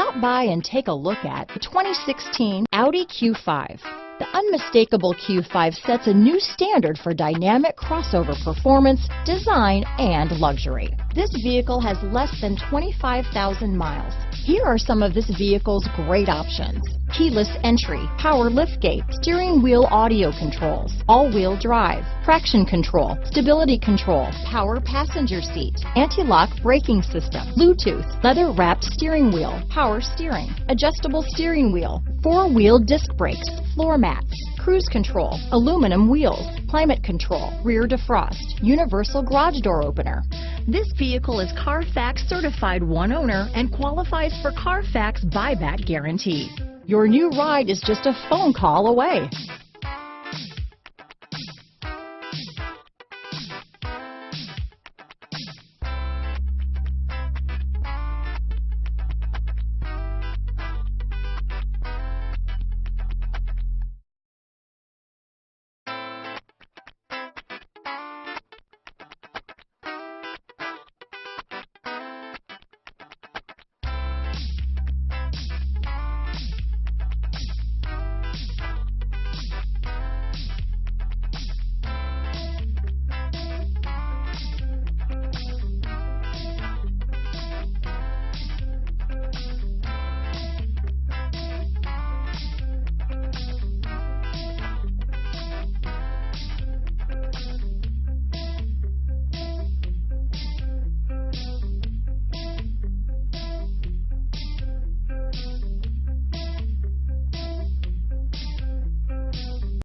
Stop by and take a look at the 2016 Audi Q5. The unmistakable Q5 sets a new standard for dynamic crossover performance, design, and luxury. This vehicle has less than 25,000 miles. Here are some of this vehicle's great options: keyless entry, power liftgate, steering wheel audio controls, all-wheel drive, traction control, stability control, power passenger seat, anti-lock braking system, Bluetooth, leather-wrapped steering wheel, power steering, adjustable steering wheel, four-wheel disc brakes, floor mats, cruise control, aluminum wheels, climate control, rear defrost, universal garage door opener. This vehicle is CARFAX certified one owner and qualifies for CARFAX buyback guarantee. Your new ride is just a phone call away.